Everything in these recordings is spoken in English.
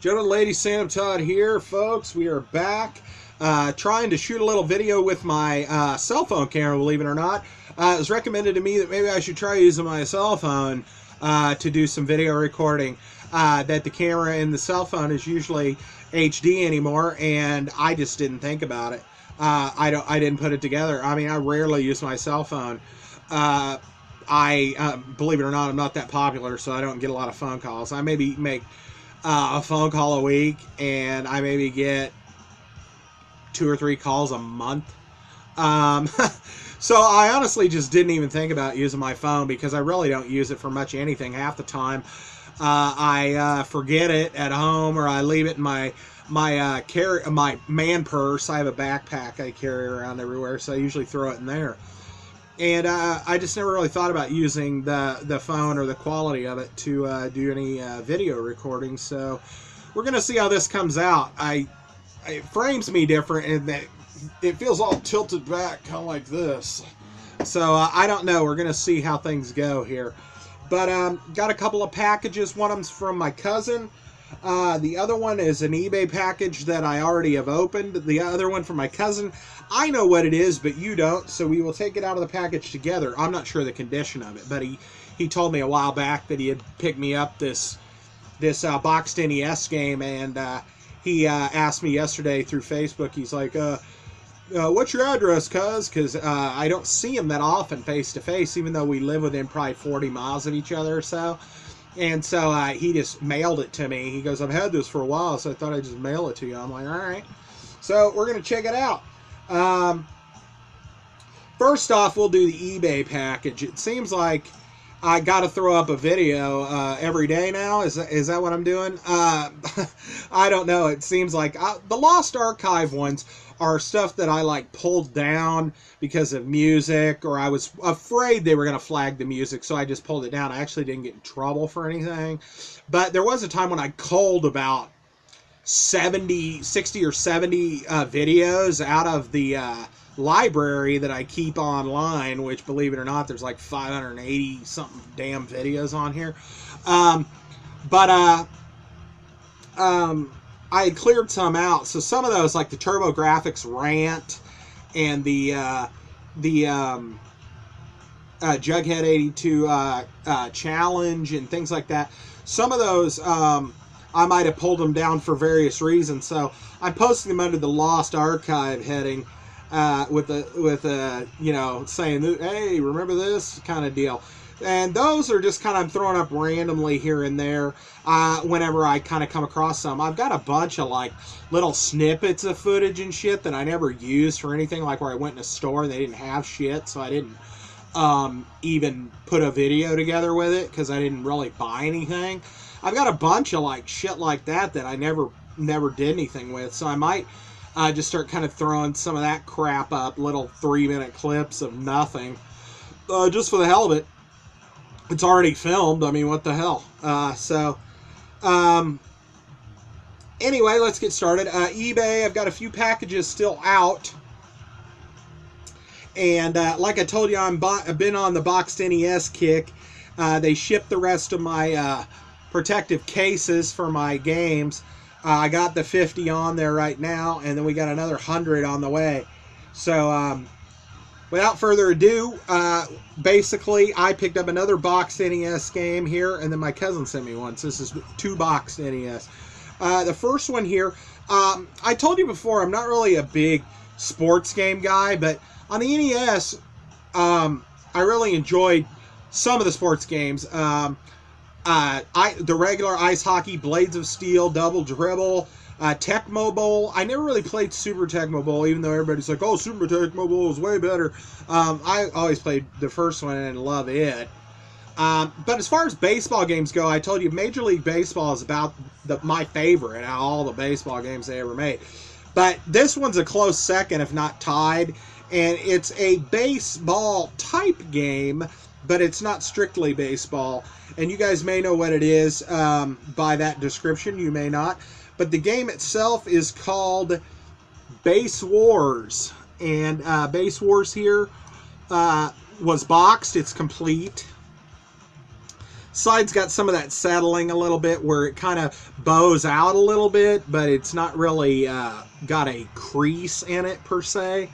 Gentlemen, ladies, Sandamtod here, folks. We are back trying to shoot a little video with my cell phone camera, believe it or not. It was recommended to me that maybe I should try using my cell phone to do some video recording. That the camera in the cell phone is usually HD anymore, and I just didn't think about it. I didn't put it together. I mean, I rarely use my cell phone. Believe it or not, I'm not that popular, so I don't get a lot of phone calls. I maybe make a phone call a week, and I maybe get 2 or 3 calls a month. So I honestly just didn't even think about using my phone because I really don't use it for much anything half the time. I forget it at home, or I leave it in my man purse. I have a backpack I carry around everywhere, so I usually throw it in there. And I just never really thought about using the phone or the quality of it to do any video recording. So we're going to see how this comes out. It frames me different, and it feels all tilted back, kind of like this. So I don't know. We're going to see how things go here. But got a couple of packages. One of them's from my cousin. The other one is an eBay package that I already have opened. The other one from my cousin, I know what it is, but you don't, so we will take it out of the package together. I'm not sure the condition of it, but he told me a while back that he had picked me up this boxed NES game, and he asked me yesterday through Facebook. He's like, what's your address, cuz? Because I don't see him that often face to face, even though we live within probably 40 miles of each other or so. And so he just mailed it to me. He goes, I've had this for a while, so I thought I'd just mail it to you. I'm like, all right. So we're going to check it out. First off, we'll do the eBay package. It seems like I got to throw up a video every day now. Is that what I'm doing? I don't know. It seems like the Lost Archive ones are stuff that I like pulled down because of music, or I was afraid they were going to flag the music, so I just pulled it down. I actually didn't get in trouble for anything. But there was a time when I culled about 60 or 70 videos out of the library that I keep online, which, believe it or not, there's like 580 something damn videos on here. I had cleared some out, so some of those, like the TurboGrafx rant and the Jughead 82 challenge and things like that, some of those I might have pulled them down for various reasons. So I'm posting them under the Lost Archive heading with you know, saying, hey, remember this kind of deal. And those are just kind of throwing up randomly here and there whenever I kind of come across some. I've got a bunch of like little snippets of footage and shit that I never used for anything, like where I went in a store and they didn't have shit, so I didn't even put a video together with it because I didn't really buy anything. I've got a bunch of like shit like that I never did anything with, so I might just start kind of throwing some of that crap up, little 3-minute clips of nothing, just for the hell of it. It's already filmed. I mean, what the hell? Anyway, let's get started. eBay, I've got a few packages still out. And like I told you, I've been on the boxed NES kick. They shipped the rest of my protective cases for my games. I got the 50 on there right now, and then we got another 100 on the way. So, without further ado, basically, I picked up another boxed NES game here, and then my cousin sent me one. So this is 2 boxed NES. The first one here, I told you before, I'm not really a big sports game guy, but on the NES, I really enjoyed some of the sports games. The regular ice hockey, Blades of Steel, Double Dribble, Tecmo Bowl. I never really played Super Tecmo Bowl, even though everybody's like, oh, Super Tecmo Bowl is way better. I always played the first one and love it. But as far as baseball games go, I told you Major League Baseball is about my favorite out of all the baseball games they ever made. But this one's a close second, if not tied. And it's a baseball type game, but it's not strictly baseball. And you guys may know what it is by that description. You may not. But the game itself is called Base Wars. And Base Wars here was boxed. It's complete. Side's got some of that settling a little bit where it kind of bows out a little bit, but it's not really got a crease in it per se.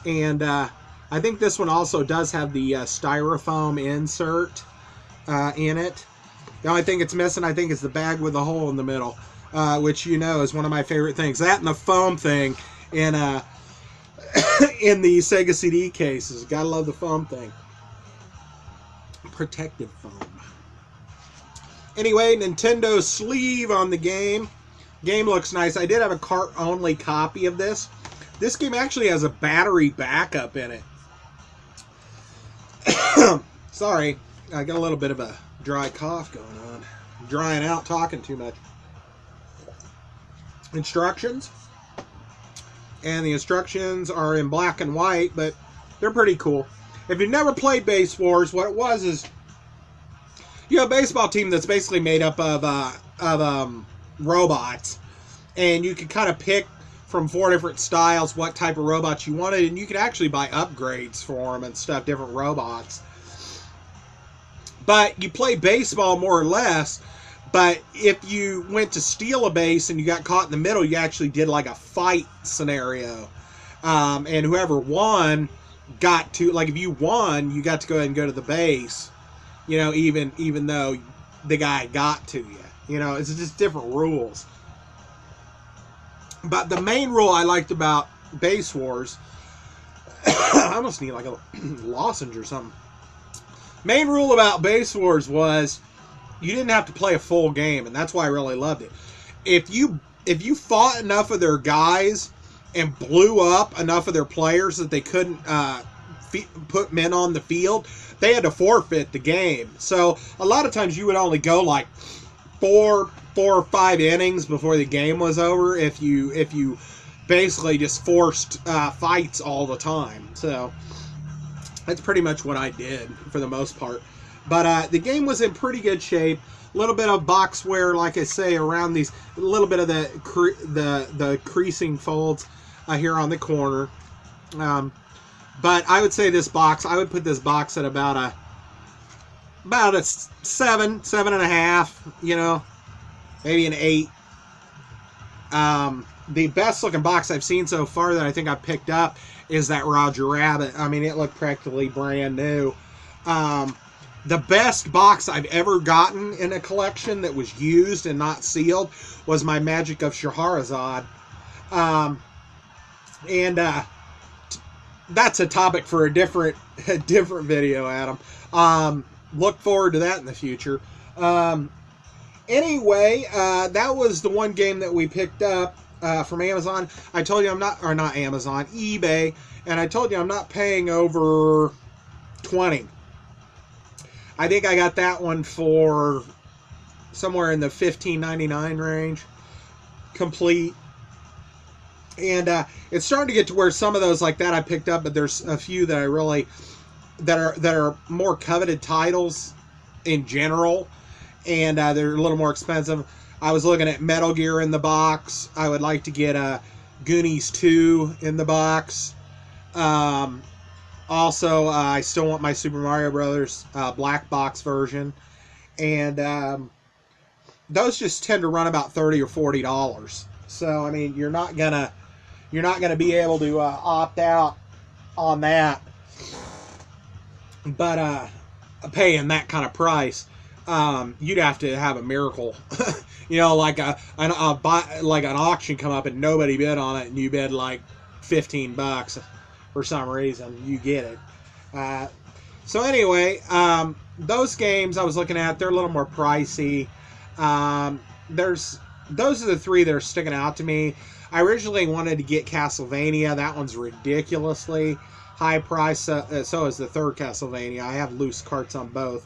And I think this one also does have the styrofoam insert in it. The only thing it's missing, I think, is the bag with the hole in the middle, which you know is one of my favorite things. That and the foam thing in in the Sega CD cases. Gotta love the foam thing. Protective foam. Anyway, Nintendo sleeve on the game. Game looks nice. I did have a cart-only copy of this. This game actually has a battery backup in it. Sorry, I got a little bit of a dry cough going on. I'm drying out talking too much. Instructions. And the instructions are in black and white, but they're pretty cool. If you've never played Base Wars, what it was is you have a baseball team that's basically made up of robots, and you could kind of pick from 4 different styles what type of robots you wanted, and you could actually buy upgrades for them and stuff, different robots. But you play baseball more or less, but if you went to steal a base and you got caught in the middle, you actually did like a fight scenario. And whoever won got to, like if you won, you got to go ahead and go to the base, you know, even though the guy got to you. You know, it's just different rules. But the main rule I liked about Base Wars, I almost need like a lozenge or something. Main rule about Base Wars was you didn't have to play a full game, and that's why I really loved it. If you fought enough of their guys and blew up enough of their players that they couldn't put men on the field, they had to forfeit the game. So a lot of times you would only go like four or 5 innings before the game was over if you basically just forced fights all the time. So that's pretty much what I did for the most part. But the game was in pretty good shape. A little bit of box wear, like I say, around these, a little bit of the creasing folds here on the corner. But I would say this box, I would put this box at about a 7.5, you know, maybe an 8. The best looking box I've seen so far that I think I've picked up is that Roger Rabbit. I mean, it looked practically brand new. The best box I've ever gotten in a collection that was used and not sealed was my Magic of Shahrazad. That's a topic for a different video, Adam. Look forward to that in the future. Anyway, that was the one game that we picked up from Amazon. I told you I'm not Amazon, eBay, and I told you I'm not paying over $20. I think I got that one for somewhere in the $15.99 range, complete. And it's starting to get to where some of those like that I picked up, but there's a few that I really that are more coveted titles in general, and they're a little more expensive. I was looking at Metal Gear in the box. I would like to get Goonies 2 in the box. Also, I still want my Super Mario Brothers black box version, and those just tend to run about $30 or $40. So I mean, you're not gonna be able to opt out on that, but paying that kind of price, you'd have to have a miracle, you know, like an auction come up and nobody bid on it, and you bid like $15 for some reason, you get it. So anyway, those games I was looking at, they're a little more pricey. Those are the 3 that are sticking out to me. I originally wanted to get Castlevania. That one's ridiculously high price. So is the 3rd Castlevania. I have loose carts on both.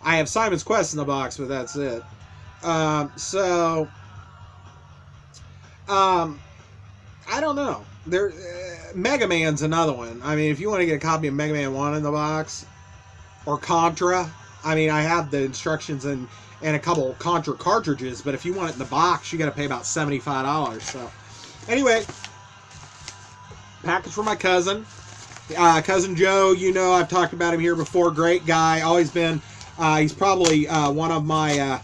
I have Simon's Quest in the box, but that's it. I don't know. Mega Man's another one. I mean, if you want to get a copy of Mega Man 1 in the box, or Contra, I mean, I have the instructions and a couple Contra cartridges, but if you want it in the box, you got to pay about $75. So, anyway, package for my cousin. Cousin Joe, you know, I've talked about him here before. Great guy. Always been He's probably one of my,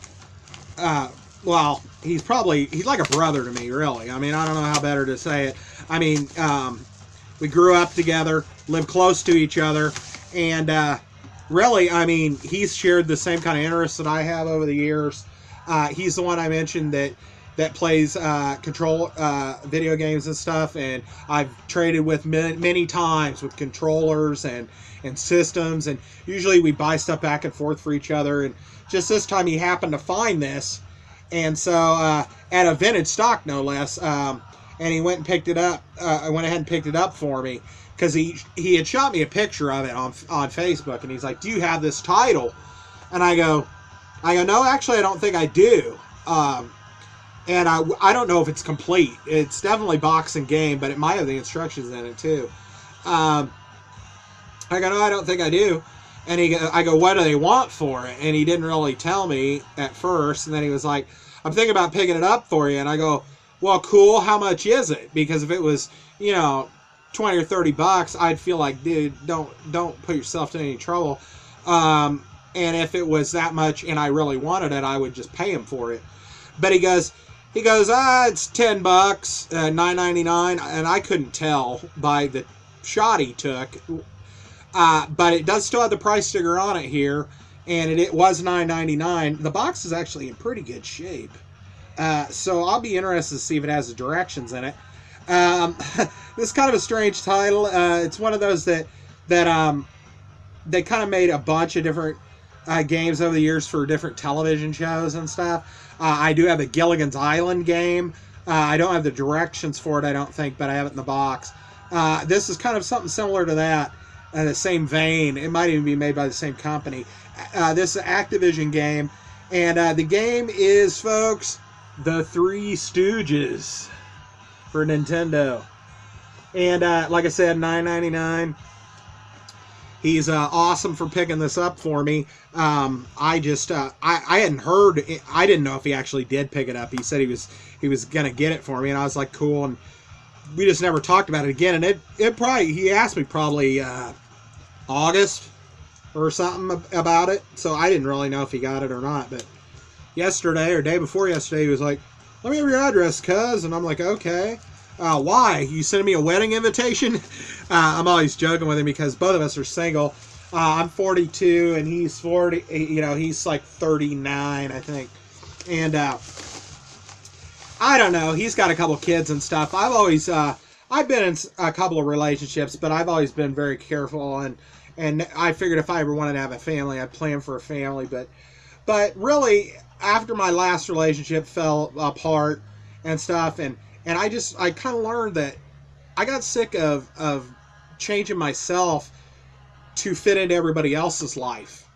well, he's like a brother to me, really. I mean, I don't know how better to say it. I mean, we grew up together, lived close to each other, and really, I mean, he's shared the same kind of interests that I have over the years. He's the one I mentioned that plays control video games and stuff, and I've traded with many times with controllers and systems, and usually we buy stuff back and forth for each other. And just this time he happened to find this, and so at a vintage stock, no less, and he went and picked it up. I went ahead and picked it up for me because he had shot me a picture of it on Facebook, and he's like, "Do you have this title?" And I go, "No, actually, I don't think I do." And I don't know if it's complete. It's definitely box and game, but it might have the instructions in it too. I go, "No, I don't think I do." And I go, "What do they want for it?" And he didn't really tell me at first. And then he was like, "I'm thinking about picking it up for you." And I go, "Well, cool. How much is it?" Because if it was, you know, 20 or 30 bucks, I'd feel like, dude, don't put yourself in any trouble. And if it was that much and I really wanted it, I would just pay him for it. But he goes, it's $10, $9.99, and I couldn't tell by the shot he took. But it does still have the price sticker on it here, and it was $9.99. The box is actually in pretty good shape. So I'll be interested to see if it has the directions in it. This is kind of a strange title. It's one of those that they kind of made a bunch of different games over the years for different television shows and stuff. I do have the Gilligan's Island game. I don't have the directions for it, I don't think, but I have it in the box. This is kind of something similar to that, the same vein. It might even be made by the same company. This is an Activision game, and the game is, folks, The Three Stooges for Nintendo. And like I said, $9.99. He's awesome for picking this up for me. I hadn't heard. I didn't know if he actually did pick it up. He said he was gonna get it for me, and I was like, cool. And we just never talked about it again. And it probably, he asked me probably August or something about it. So I didn't really know if he got it or not. But yesterday or day before yesterday, he was like, "Let me have your address, cuz." And I'm like, okay. Why? You sending me a wedding invitation? I'm always joking with him because both of us are single. I'm 42 and he's 40. You know, he's like 39, I think. And I don't know. He's got a couple kids and stuff. I've always I've been in a couple of relationships, but I've always been very careful. And I figured if I ever wanted to have a family, I'd plan for a family. But really, after my last relationship fell apart and stuff, and I kind of learned that I got sick of changing myself to fit into everybody else's life.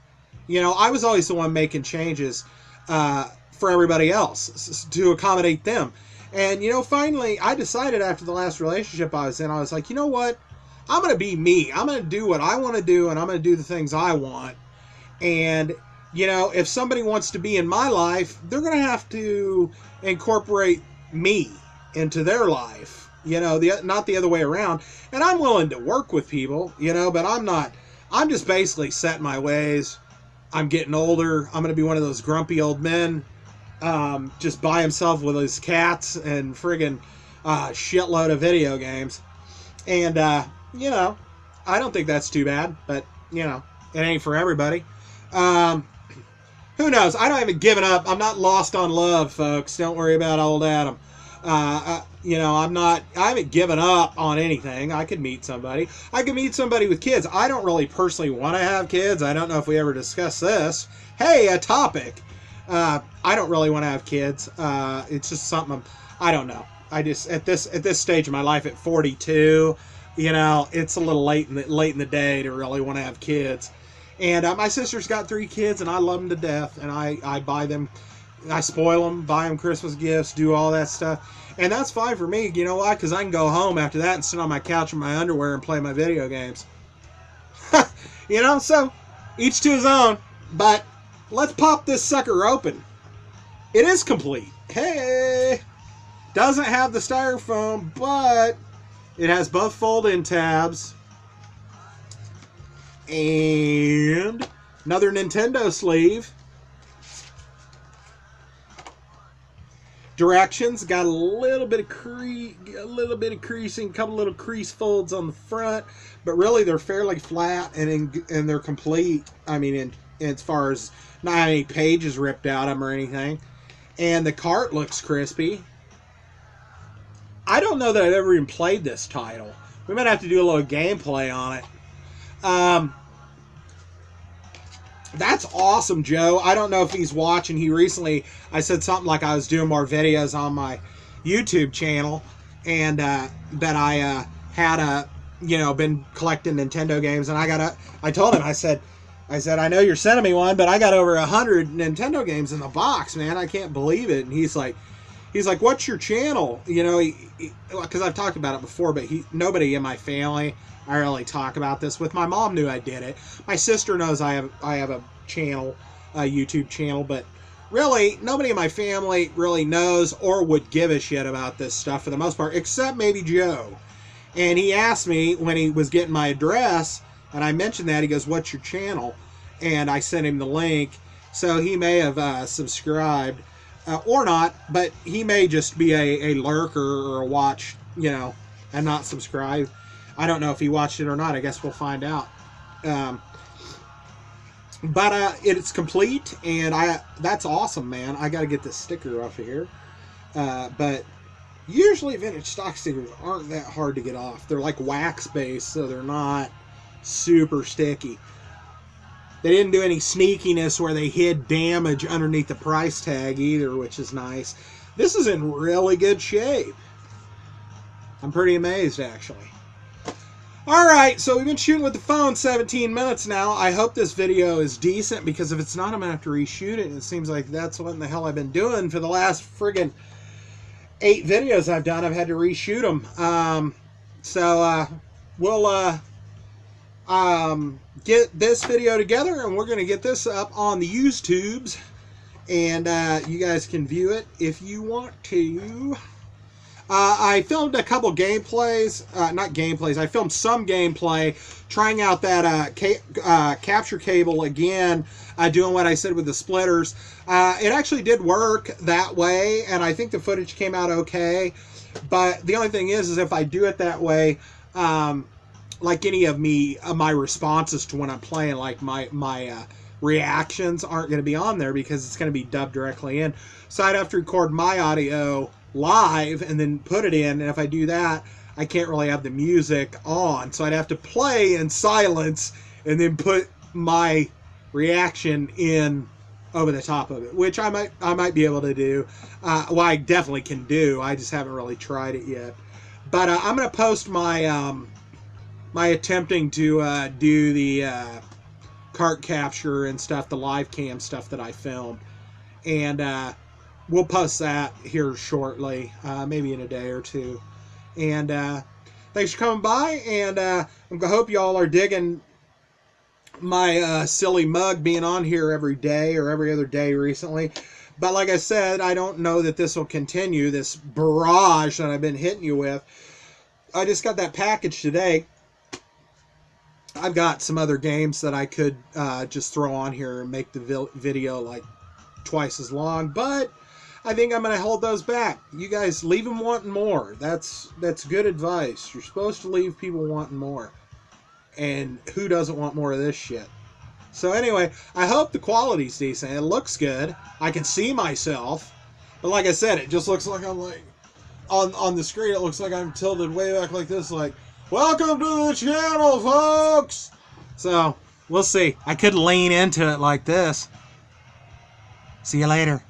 You know, I was always the one making changes for everybody else to accommodate them. And, you know, finally, I decided after the last relationship I was in, I was like, you know what? I'm going to be me. I'm going to do what I want to do, and I'm going to do the things I want. And, you know, if somebody wants to be in my life, they're going to have to incorporate me into their life, you know, not the other way around. And I'm willing to work with people, you know, but I'm just basically set in my ways. I'm getting older. I'm going to be one of those grumpy old men, just by himself with his cats and friggin' shitload of video games. And, you know, I don't think that's too bad, but, you know, it ain't for everybody. Who knows? I don't even given up. I'm not lost on love, folks. Don't worry about old Adam. You know, I haven't given up on anything. I could meet somebody. I could meet somebody with kids. I don't really personally want to have kids. I don't know if we ever discussed this. Hey, a topic. I don't really want to have kids. It's just something I don't know. I just at this stage of my life at 42, you know, it's a little late in the day to really want to have kids. And my sister's got 3 kids, and I love them to death. And I buy them. I spoil them, buy them Christmas gifts, do all that stuff. And that's fine for me. You know why? Because I can go home after that and sit on my couch in my underwear and play my video games. You know, so each to his own. But let's pop this sucker open. It is complete. Hey! Doesn't have the styrofoam, but it has both fold-in tabs. And Another Nintendo sleeve. Directions, got a little bit of creasing, a couple little crease folds on the front, but really they're fairly flat and they're complete. I mean, in as far as not any pages ripped out of them or anything. And the cart looks crispy. I don't know that I've ever even played this title. We might have to do a little gameplay on it. That's awesome, Joe. I don't know if he's watching. I said something like I was doing more videos on my YouTube channel, and that I had been collecting Nintendo games, and I told him, I said, I know you're sending me one, but I got over 100 Nintendo games in the box, man. I can't believe it. And he's like, what's your channel? You know, because I've talked about it before, but nobody in my family, I really talk about this with. My mom knew I did it. My sister knows I have a channel, a YouTube channel, but really nobody in my family really knows or would give a shit about this stuff for the most part, except maybe Joe. And he asked me when he was getting my address, and I mentioned that. He goes, "What's your channel?" And I sent him the link, so he may have subscribed or not, but he may just be a lurker or a watch, and not subscribe. I don't know if he watched it or not. I guess we'll find out. But it's complete, and that's awesome, man. I got to get this sticker off of here. But usually vintage stock stickers aren't that hard to get off. They're like wax-based, so they're not super sticky. They didn't do any sneakiness where they hid damage underneath the price tag either, which is nice. This is in really good shape. I'm pretty amazed, actually. Alright, so we've been shooting with the phone 17 minutes now. I hope this video is decent, because if it's not, I'm going to have to reshoot it. It seems like that's what in the hell I've been doing for the last friggin' 8 videos I've done. I've had to reshoot them. We'll get this video together, and we're going to get this up on the YouTubes, and you guys can view it if you want to. I filmed a couple gameplays, I filmed some gameplay trying out that capture cable again, doing what I said with the splitters. It actually did work that way, and I think the footage came out okay, but the only thing is if I do it that way, like any of my responses to when I'm playing, like my reactions aren't going to be on there because it's going to be dubbed directly in. So I'd have to record my audio live and then put it in, and if I do that, I can't really have the music on, so I'd have to play in silence and then put my reaction in over the top of it, which I might be able to do. Well, I definitely can do. I just haven't really tried it yet. But I'm going to post my my attempting to do the cart capture and stuff, the live cam stuff that I filmed, and we'll post that here shortly, maybe in a day or two. And thanks for coming by, and I hope y'all are digging my silly mug being on here every day or every other day recently. But like I said, I don't know that this will continue, this barrage that I've been hitting you with. I just got that package today. I've got some other games that I could just throw on here and make the video like twice as long, but I think I'm going to hold those back. You guys leave them wanting more. That's good advice. You're supposed to leave people wanting more. And who doesn't want more of this shit? So anyway, I hope the quality's decent. It looks good. I can see myself. But like I said, it just looks like I'm like, on the screen, it looks like I'm tilted way back like this, like, welcome to the channel, folks! So, we'll see. I could lean into it like this. See you later.